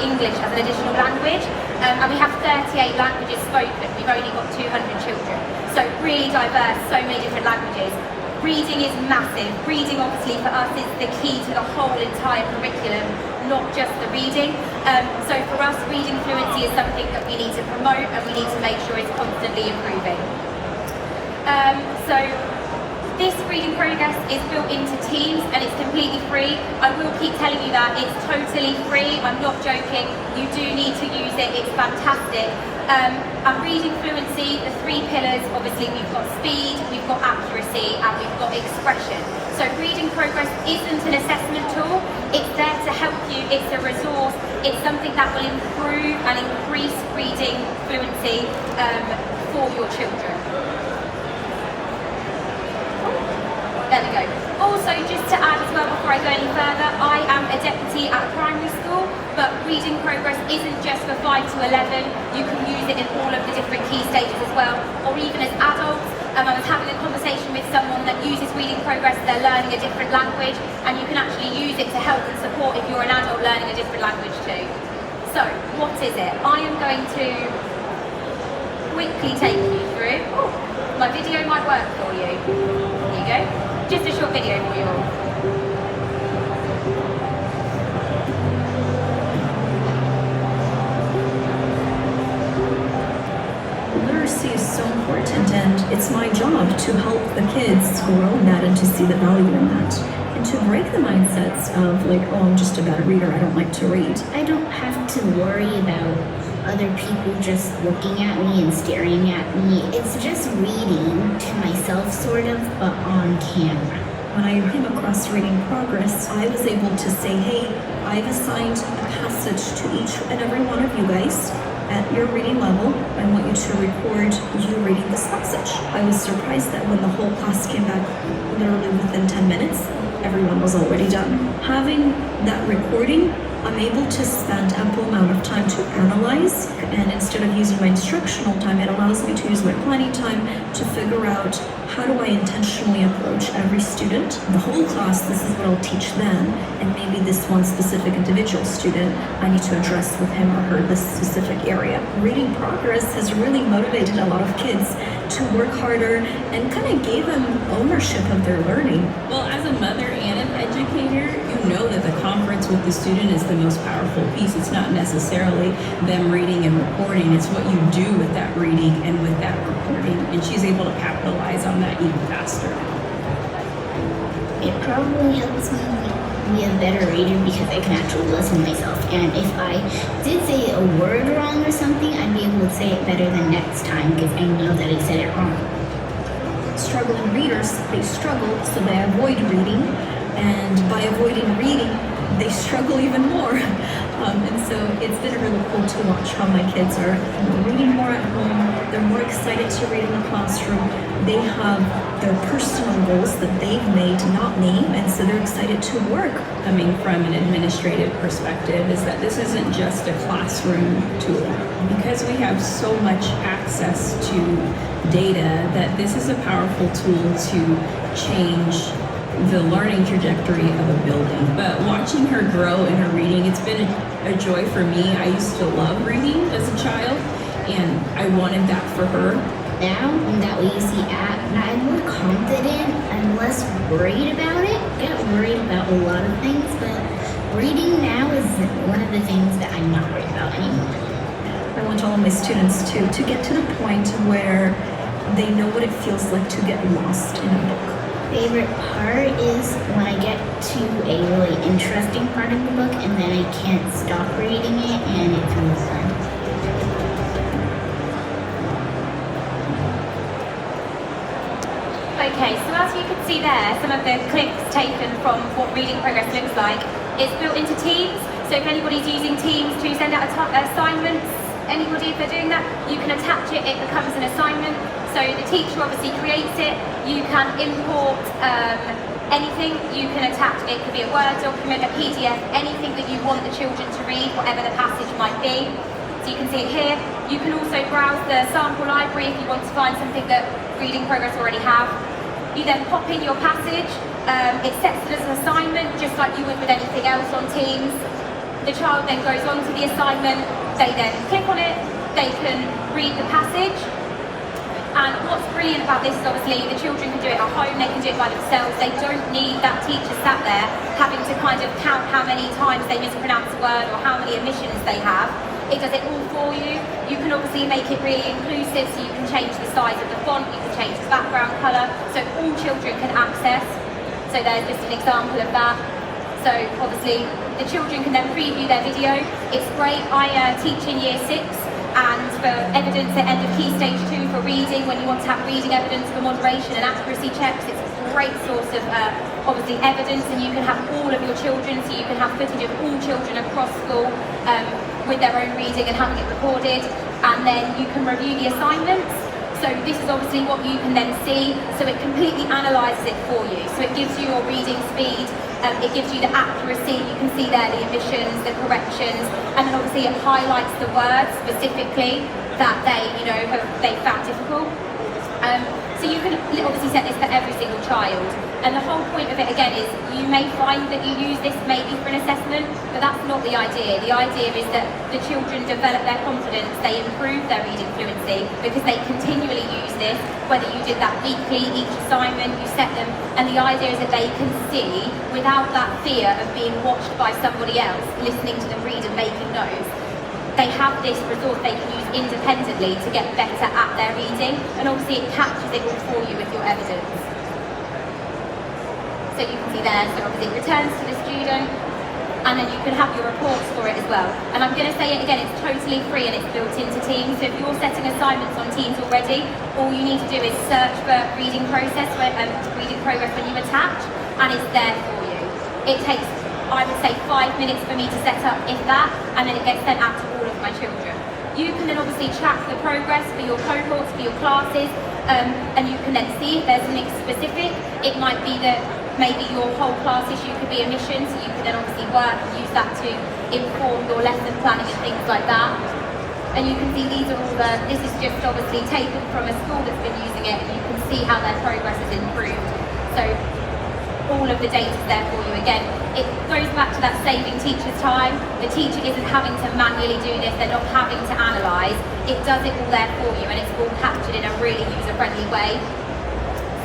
English as an additional language, and we have 38 languages spoken. We've only got 200 children, so really diverse, so many different languages. Reading is massive. Reading, obviously, for us is the key to the whole entire curriculum, not just the reading. So for us, reading fluency is something that we need to promote, and we need to make sure it's constantly improving. So this reading progress is built into Teams, and it's completely free. I will keep telling you that it's totally free. I'm not joking. You do need to use it. It's fantastic. And reading fluency, the 3 pillars, obviously we've got speed, we've got accuracy, and we've got expression. So reading progress isn't an assessment tool. It's there to help you. It's a resource. It's something that will improve and increase reading fluency for your children. There we go. Also, just to add as well before I go any further, I am a deputy at a primary school, but reading progress isn't just for 5 to 11. You can use it in all of the different key stages as well, or even as adults. I was having a conversation with someone that uses reading progress, they're learning a different language, and you can actually use it to help and support if you're an adult learning a different language too. So, what is it? I am going to quickly take you through. Oh, my video might work for you. There you go. Just a short video for you all. Literacy is so important, and it's my job to help the kids grow in that and to see the value in that. And to break the mindsets of like, oh, I'm just a bad reader, I don't like to read. I don't have to worry about other people just looking at me and staring at me. It's just reading to myself, sort of, but on camera. When I came across Reading Progress, I was able to say, hey, I've assigned a passage to each and every one of you guys at your reading level. I want you to record you reading this passage. I was surprised that when the whole class came back, literally within 10 minutes, everyone was already done. Having that recording, I'm able to spend ample amount of time to analyze, and instead of using my instructional time, it allows me to use my planning time to figure out how do I intentionally approach every student. The whole class, this is what I'll teach them, and maybe this one specific individual student, I need to address with him or her this specific area. Reading Progress has really motivated a lot of kids to work harder and kind of gave them ownership of their learning. Well, as a mother and an educator, you know that the conference with the student is the most powerful piece. It's not necessarily them reading and recording, it's what you do with that reading and with that recording, and she's able to capitalize on that even faster. It probably helps me be a better reader because I can actually listen to myself, and if I did say a word wrong or something, I'd be able to say it better the next time because I know that I said it wrong. Struggling readers, they struggle, so they avoid reading, and by avoiding reading, they struggle even more. And so it's been really cool to watch how my kids are reading more at home. They're more excited to read in the classroom. They have their personal goals that they've made, not me, and so they're excited to work. Coming from an administrative perspective is that this isn't just a classroom tool. Because we have so much access to data, that this is a powerful tool to change the learning trajectory of a building. But watching her grow in her reading, it's been a joy for me. I used to love reading as a child, and I wanted that for her. Now, in that way you see I'm more confident, I'm less worried about it. I get worried about a lot of things, but reading now is one of the things that I'm not worried about anymore. I want all of my students to get to the point where they know what it feels like to get lost in a book. Favorite part is when I get to a really interesting part of the book and then I can't stop reading it and it feels fun. Okay, so as you can see there, some of the clips taken from what reading progress looks like. It's built into Teams, so if anybody's using Teams to send out assignments, anybody, if they're doing that, you can attach it, it becomes an assignment. So the teacher obviously creates it, you can import anything, you can attach, it could be a Word document, a PDF, anything that you want the children to read, whatever the passage might be. So you can see it here. You can also browse the sample library if you want to find something that reading progress already have. You then pop in your passage, it sets it as an assignment, just like you would with anything else on Teams. The child then goes on to the assignment, they then click on it, they can read the passage. And what's brilliant about this is obviously the children can do it at home, they can do it by themselves. They don't need that teacher sat there having to kind of count how many times they mispronounce a word or how many omissions they have. It does it all for you. You can obviously make it really inclusive, so you can change the size of the font, you can change the background colour, so all children can access. So there's just an example of that. So obviously the children can then preview their video. It's great. I teach in year 6. And for evidence at end of Key Stage 2 for reading, when you want to have reading evidence for moderation and accuracy checks, it's a great source of obviously evidence, and you can have all of your children, so you can have footage of all children across school with their own reading and having it recorded, and then you can review the assignments. So this is obviously what you can then see, so it completely analyses it for you. So it gives you your reading speed, it gives you the accuracy, you can see there the omissions, the corrections, and then obviously it highlights the words specifically that they found difficult. So you can obviously set this for every single child. And the whole point of it again is you may find that you use this maybe for an assessment, but that's not the idea. The idea is that the children develop their confidence, they improve their reading fluency because they continually use this, whether you did that weekly, each assignment, you set them, and the idea is that they can see without that fear of being watched by somebody else, listening to them read and making notes. They have this resource they can use independently to get better at their reading, and obviously it captures it all for you with your evidence. So you can see there, so obviously it returns to the student, and then you can have your reports for it as well. And I'm going to say it again, it's totally free and it's built into Teams. So if you're setting assignments on Teams already, all you need to do is search for reading progress when you attach, and it's there for you. It takes, I would say, 5 minutes for me to set up, if that, and then it gets sent out to all of my children. You can then obviously track the progress for your cohorts, for your classes, and you can then see if there's something specific. It might be that maybe your whole class issue could be omissions, so you can then obviously work and use that to inform your lesson planning and things like that. And you can see these are all this is just obviously taken from a school that's been using it, and you can see how their progress has improved. So all of the data is there for you. Again, it goes back to that saving teachers' time. The teacher isn't having to manually do this, they're not having to analyse. It does it all there for you, and it's all captured in a really user-friendly way.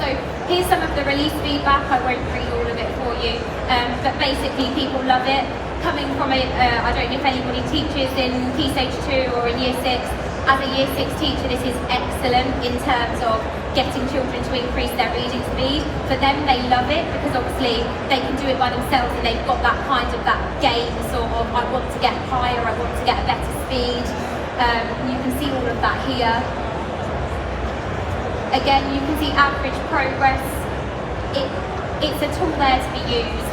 So here's some of the release feedback. I won't read all of it for you, but basically people love it. Coming from I don't know if anybody teaches in Key Stage 2 or in Year 6. As a Year 6 teacher, this is excellent in terms of getting children to increase their reading speed. For them, they love it because obviously they can do it by themselves, and they've got that kind of that game sort of, I want to get higher, I want to get a better speed. You can see all of that here. Again, you can see average progress. It's a tool there to be used.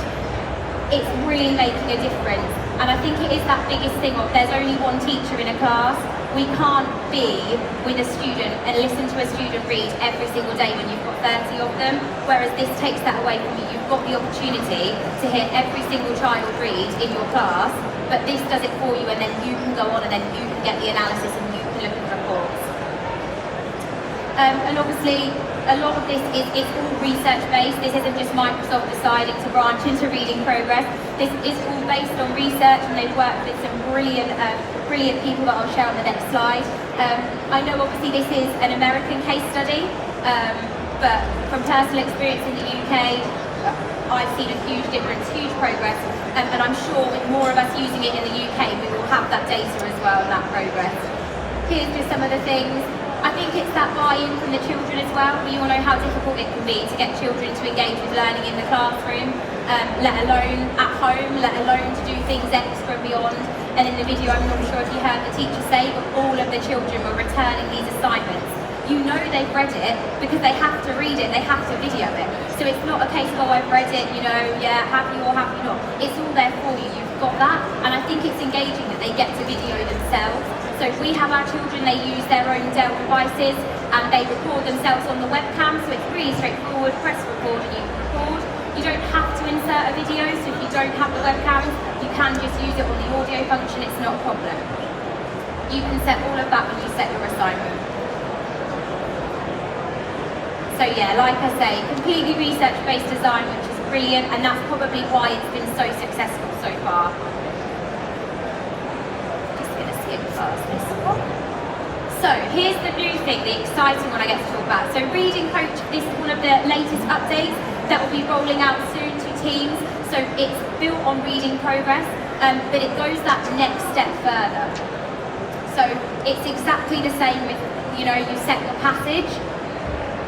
It's really making a difference. And I think it is that biggest thing of there's only one teacher in a class. We can't be with a student and listen to a student read every single day when you've got 30 of them, whereas this takes that away from you. You've got the opportunity to hear every single child read in your class, but this does it for you, and then you can go on and then you can get the analysis and you can look at the reports. And obviously, a lot of this is all research-based. This isn't just Microsoft deciding to branch into reading progress. This is all based on research, and they've worked with some brilliant people that I'll share on the next slide. I know obviously this is an American case study, but from personal experience in the UK, I've seen a huge difference, huge progress, and I'm sure with more of us using it in the UK, we will have that data as well, and that progress. Here's just some of the things. I think it's that buy-in from the children as well. We all know how difficult it can be to get children to engage with learning in the classroom, let alone at home, let alone to do things extra and beyond. And in the video, I'm not sure if you heard the teacher say, but all of the children were returning these assignments. You know they've read it because they have to read it, they have to video it. So it's not a case of, oh, I've read it, yeah, have you or have you not. It's all there for you, you've got that. And I think it's engaging that they get to video themselves. So if we have our children, they use their own Dell devices and they record themselves on the webcam, so it's really straightforward, press record and you can record. You don't have to insert a video, so if you don't have the webcam, you can just use it on the audio function, it's not a problem. You can set all of that when you set your assignment. So yeah, like I say, completely research-based design, which is brilliant, and that's probably why it's been so successful so far. past this one. So here's the new thing, the exciting one I get to talk about. So Reading Coach, this is one of the latest updates that will be rolling out soon to teams. So it's built on reading progress, but it goes that next step further. So it's exactly the same with, you set your passage,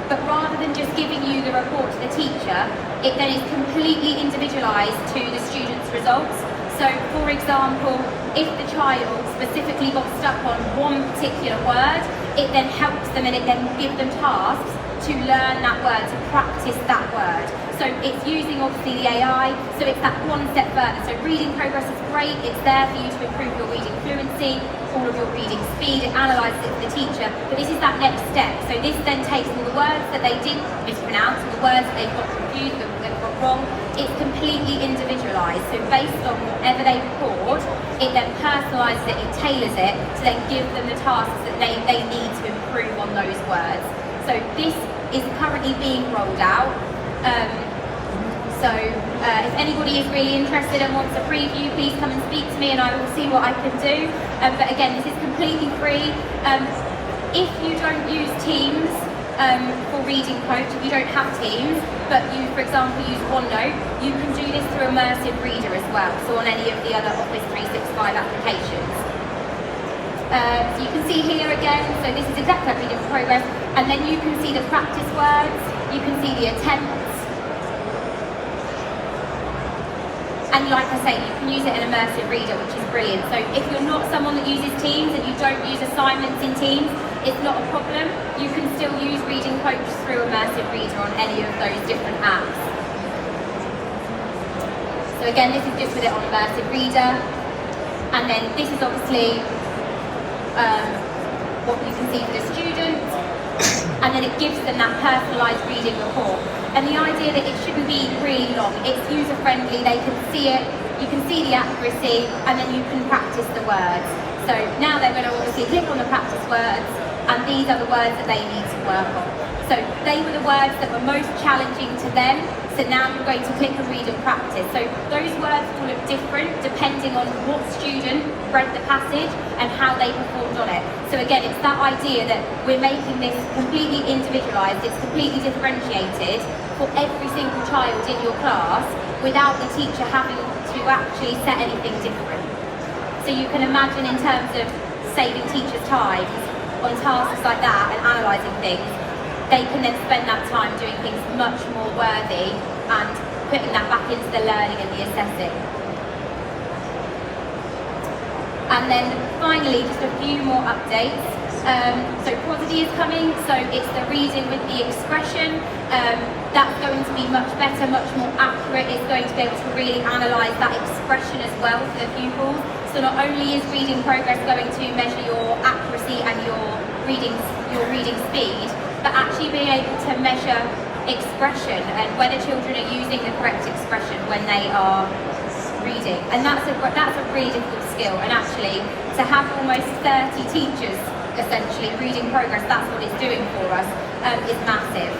but rather than just giving you the report to the teacher, it then is completely individualised to the student's results. So, for example, if the child specifically got stuck on one particular word, it then helps them and it then gives them tasks to learn that word, to practice that word. So it's using obviously the AI, so it's that one step further. So reading progress is great, it's there for you to improve your reading fluency, all of your reading speed, it analyses it for the teacher, but this is that next step. So this then takes all the words that they didn't mispronounce, all the words that they've got confused, that they've got wrong, it's completely individualised. So based on whatever they record, it then personalises it, it tailors it to then give them the tasks that they need to improve on those words. So this is currently being rolled out. If anybody is really interested and wants a preview, please come and speak to me and I will see what I can do. But again, this is completely free. If you don't use Teams for Reading Coach, if you don't have Teams, but you, for example, use OneNote, you can do this through Immersive Reader as well, so on any of the other Office 365 applications. So you can see here again, so this is exactly like reading progress, and then you can see the practice words, you can see the attempts, and like I say, you can use it in Immersive Reader, which is brilliant. So if you're not someone that uses Teams and you don't use assignments in Teams, it's not a problem. You can still use Reading Coach through Immersive Reader on any of those different apps. So again, this is just with it on Immersive Reader, and then this is obviously what you can see for the students, and then it gives them that personalised reading report. And the idea that it shouldn't be really long, it's user-friendly, they can see it, you can see the accuracy, and then you can practice the words. So now they're going to obviously click on the practice words, and these are the words that they need to work on. So they were the words that were most challenging to them, so now you're going to click and read and practice. So those words will look different depending on what student read the passage and how they performed on it. So again, it's that idea that we're making this completely individualised, it's completely differentiated for every single child in your class without the teacher having to actually set anything different. So you can imagine in terms of saving teachers' time on tasks like that and analysing things, they can then spend that time doing things much more worthy and putting that back into the learning and the assessing. And then finally, just a few more updates. So Prosody is coming, so it's the reading with the expression. That's going to be much better, much more accurate. It's going to be able to really analyse that expression as well for the pupils. So not only is reading progress going to measure your accuracy and your reading speed, but actually being able to measure expression and whether children are using the correct expression when they are reading. And that's a really difficult skill, and actually to have almost 30 teachers essentially reading progress, that's what it's doing for us, is massive.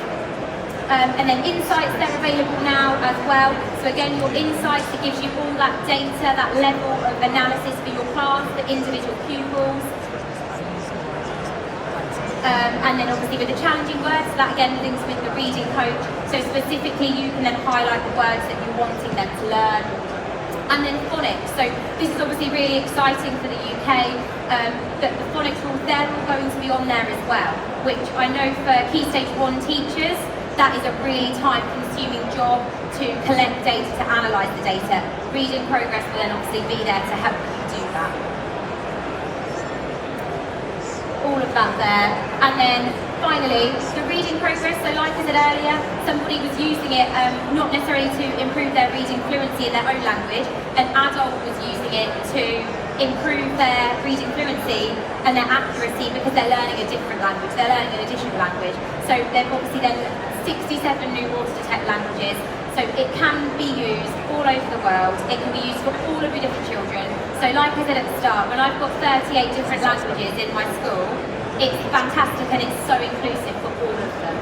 And then insights, they're available now as well. So again, your insights, it gives you all that data, that level of analysis for your class, the individual pupils. And then obviously with the challenging words, that again links with the reading coach. So specifically you can then highlight the words that you're wanting them to learn. And then phonics. So this is obviously really exciting for the UK, that the phonics rules, they're all going to be on there as well, which I know for Key Stage 1 teachers, that is a really time-consuming job to collect data, to analyse the data. Reading progress will then obviously be there to help you do that. All of that there. And then finally, the reading progress. So like I said earlier, somebody was using it not necessarily to improve their reading fluency in their own language, an adult was using it to improve their reading fluency and their accuracy because they're learning a different language, they're learning an additional language. So they've obviously then 67 new auto-detect languages. So it can be used all over the world. It can be used for all of your different children. So like I said at the start, when I've got 38 different languages in my school, it's fantastic and it's so inclusive for all of them.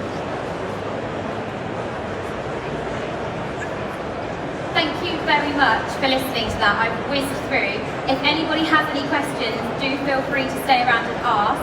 Thank you very much for listening to that. I've whizzed through. If anybody has any questions, do feel feel free to stay around and ask.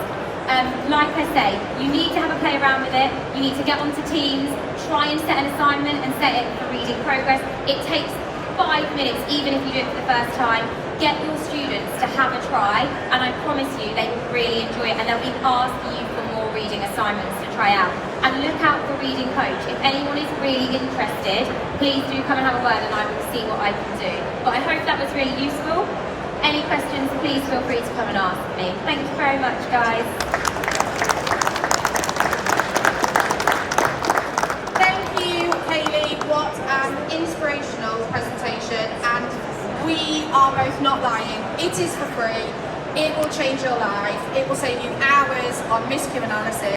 Like I say, you need to have a play around with it. You need to get onto Teams, try and set an assignment and set it for reading progress. It takes 5 minutes, even if you do it for the first time. Get your students to have a try, and I promise you they will really enjoy it, and they'll be asking you for more reading assignments to try out. And look out for Reading Coach. If anyone is really interested, please do come and have a word and I will see what I can do. But I hope that was really useful. Any questions, please feel free to come and ask me. Thank you very much, guys. Thank you, Hayley. What an inspirational presentation, and we are both not lying. It is for free. It will change your life. It will save you hours on miscue analysis.